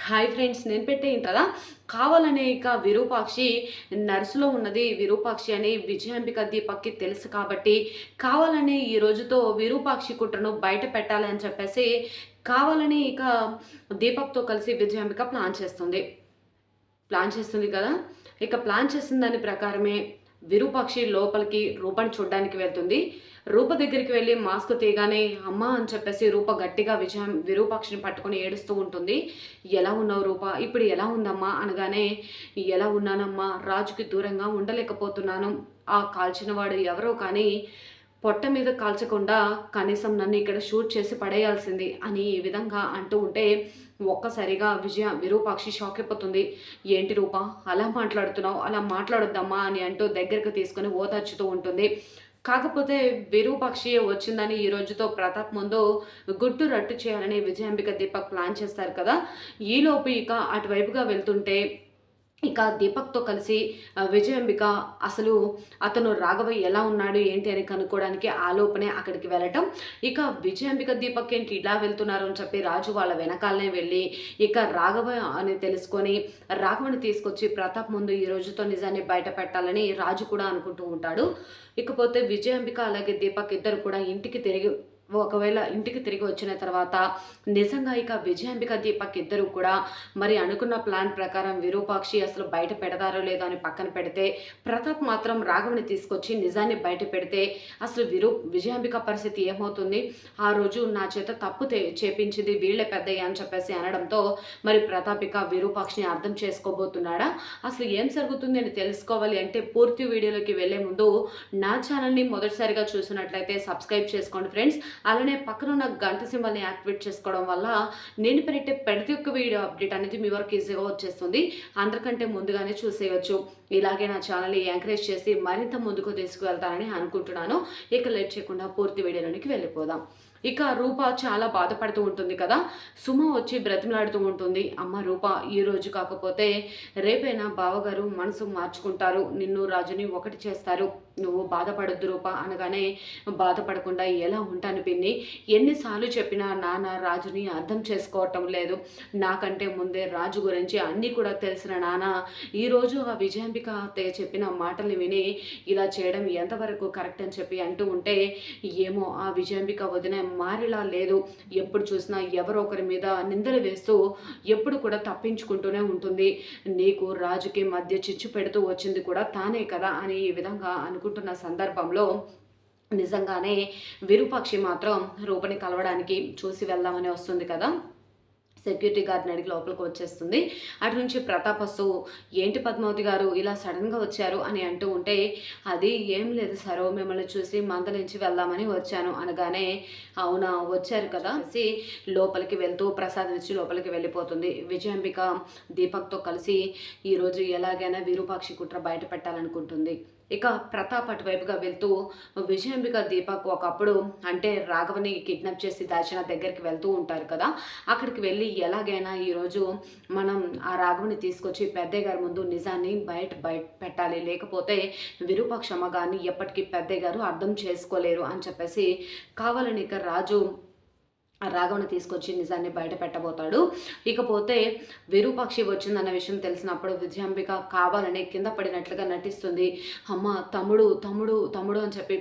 Hi friends, నేను పెట్టే కదా కావాలనే ఇక విరూపాక్షి నర్సులో ఉన్నది విరూపాక్షి అని విజయాంబిక దీపక్కి తెలుసు కాబట్టి కావాలని ఈ రోజుతో విరూపాక్షి కుట్రను బయట పెట్టాలి అని చెప్పేసి కావాలని ఇక దీపక్తో కలిసి విజయాంబిక ప్లాన్ చేస్తుంది కదా. ఇక ప్లాన్ చేసిన దాని ప్రకారమే విరూపాక్షి లోపలికి రూపని చూడడానికి వెళ్తుంది. రూప దగ్గరికి వెళ్ళి మాస్క్ తీయగానే అమ్మ అని చెప్పేసి రూప గట్టిగా విరూపాక్షిని పట్టుకొని ఏడుస్తూ ఉంటుంది. ఎలా ఉన్నావు రూప, ఇప్పుడు ఎలా ఉందమ్మా అనగానే ఎలా ఉన్నానమ్మా, రాజుకి దూరంగా ఉండలేకపోతున్నాను. ఆ కాల్చినవాడు ఎవరో కానీ పొట్ట మీద కాల్చకుండా కనీసం నన్ను ఇక్కడ షూట్ చేసి పడేయాల్సింది అని ఈ విధంగా అంటూ ఉంటే ఒక్కసారిగా విరూపాక్షి షాక్ అయిపోతుంది. ఏంటి రూప అలా మాట్లాడుతున్నావు, అలా మాట్లాడొద్దమ్మా అని అంటూ దగ్గరకు తీసుకొని ఓదార్చుతూ ఉంటుంది. కాకపోతే విరూపాక్షి వచ్చిందని ఈ రోజుతో ప్రతాప్ ముందు గుట్టు రట్టు చేయాలని విజయాంబిక దీపక్ ప్లాన్ చేస్తారు కదా. ఈలోపు ఇక అటువైపుగా వెళ్తుంటే ఇక దీపక్తో కలిసి విజయాంబిక అసలు అతను రాఘవ ఎలా ఉన్నాడు ఏంటి అని కనుక్కోవడానికి ఆలోపనే అక్కడికి వెళ్ళటం. ఇక విజయాంబిక దీపక్ ఏంటి ఇలా వెళ్తున్నారు అని చెప్పి రాజు వాళ్ళ వెనకాలనే వెళ్ళి ఇక రాఘవ అని తెలుసుకొని రాఘవని తీసుకొచ్చి ప్రతాప్ ముందు ఈ రోజుతో నిజాన్ని బయట పెట్టాలని రాజు కూడా అనుకుంటూ ఉంటాడు. ఇకపోతే విజయాంబిక అలాగే దీపక్ ఇద్దరు కూడా ఒకవేళ ఇంటికి తిరిగి వచ్చిన తర్వాత నిజంగా ఇక విజయాంబిక దీపక్ ఇద్దరు కూడా మరి అనుకున్న ప్లాన్ ప్రకారం విరూపాక్షి అసలు బయట పెడతారో లేదో అని పక్కన పెడితే ప్రతాప్ మాత్రం రాఘవని తీసుకొచ్చి నిజాన్ని బయట పెడితే అసలు విజయాంబిక పరిస్థితి ఏమవుతుంది, ఆ రోజు నా చేత తప్పు చేపించింది వీళ్ళే పెద్దయ్య అని చెప్పేసి అనడంతో మరి ప్రతాప్ ఇక విరూపాక్షిని అర్థం చేసుకోబోతున్నాడా, అసలు ఏం జరుగుతుంది అని తెలుసుకోవాలి అంటే పూర్తి వీడియోలోకి వెళ్లే ముందు నా ఛానల్ని మొదటిసారిగా చూసినట్లయితే సబ్స్క్రైబ్ చేసుకోండి ఫ్రెండ్స్. అలానే పక్కన ఉన్న గంట సింబల్ని యాక్టివేట్ చేసుకోవడం వల్ల నేను పెట్టే ప్రతి ఒక్క వీడియో అప్డేట్ అనేది మీ వరకు ఈజీగా వచ్చేస్తుంది, అందరికంటే ముందుగానే చూసేయచ్చు. ఇలాగే నా ఛానల్ని ఎంకరేజ్ చేసి మరింత ముందుకు తీసుకువెళ్తానని అనుకుంటున్నాను. ఇక లేట్ చేయకుండా పూర్తి వీడియోలోనికి వెళ్ళిపోదాం. ఇక రూప చాలా బాధపడుతూ ఉంటుంది కదా. సుమ వచ్చి బ్రతిమలాడుతూ ఉంటుంది, అమ్మ రూప ఈ రోజు కాకపోతే రేపైనా బావగారు మనసు మార్చుకుంటారు, నిన్ను రాజుని ఒకటి చేస్తారు, నువ్వు బాధపడొద్దు రూప అనగానే బాధపడకుండా ఎలా ఉంటాను పిన్ని, ఎన్నిసార్లు చెప్పినా నాన్న రాజుని అర్థం చేసుకోవటం లేదు, నాకంటే ముందే రాజు గురించి అన్నీ కూడా తెలిసిన నాన్న ఈరోజు ఆ విజయాంబిక చెప్పిన మాటల్ని విని ఇలా చేయడం ఎంతవరకు కరెక్ట్ అని చెప్పి అంటూ ఉంటే ఏమో ఆ విజయాంబిక వదిన మారిలా లేదు, ఎప్పుడు చూసినా ఎవరో ఒకరి మీద నిందలు వేస్తూ ఎప్పుడు కూడా తప్పించుకుంటూనే ఉంటుంది, నీకు రాజుకి మధ్య చిచ్చు పెడుతూ వచ్చింది కూడా తానే కదా అని ఈ విధంగా అనుకుంటున్న సందర్భంలో నిజంగానే విరూపాక్షి మాత్రం రూపని కలవడానికి చూసి వెళ్దామని వస్తుంది కదా. సెక్యూరిటీ గార్డ్ని అడిగి లోపలికి వచ్చేస్తుంది. అటు నుంచి ప్రతాప్ వస్తూ ఏంటి పద్మావతి గారు ఇలా సడన్గా వచ్చారు అని అంటూ ఉంటే అది ఏం లేదు సార్, మిమ్మల్ని చూసి మందలించి వెళ్దామని వచ్చాను అనగానే అవునా వచ్చారు కదా లోపలికి వెళ్తూ ప్రసాదం ఇచ్చి లోపలికి వెళ్ళిపోతుంది. విజయాంబిక దీపక్తో కలిసి ఈరోజు ఎలాగైనా విరూపాక్షి కుట్ర బయట పెట్టాలనుకుంటుంది. ఇక ప్రతాప్ అటువైపుగా వెళ్తూ విజయాంబిక దీపక్ ఒకప్పుడు అంటే రాఘవని కిడ్నాప్ చేసి దాచిన దగ్గరికి వెళ్తూ ఉంటారు కదా, అక్కడికి వెళ్ళి ఎలాగైనా ఈరోజు మనం ఆ రాఘవని తీసుకొచ్చి పెద్దయ్య గారి ముందు నిజాన్ని బయట పెట్టాలి, లేకపోతే విరూపాక్షమ్మ గారిని ఎప్పటికీ పెద్దయ్య గారు అర్థం చేసుకోలేరు అని చెప్పేసి కావాలని ఇక రాజు రాఘవని తీసుకొచ్చి నిజాన్ని బయట పెట్టబోతాడు. ఇకపోతే విరూపాక్షి వచ్చిందన్న విషయం తెలిసినప్పుడు విజయాంబిక కావాలని కింద పడినట్లుగా నటిస్తుంది. అమ్మ తమ్ముడు తమ్ముడు తమ్ముడు అని చెప్పి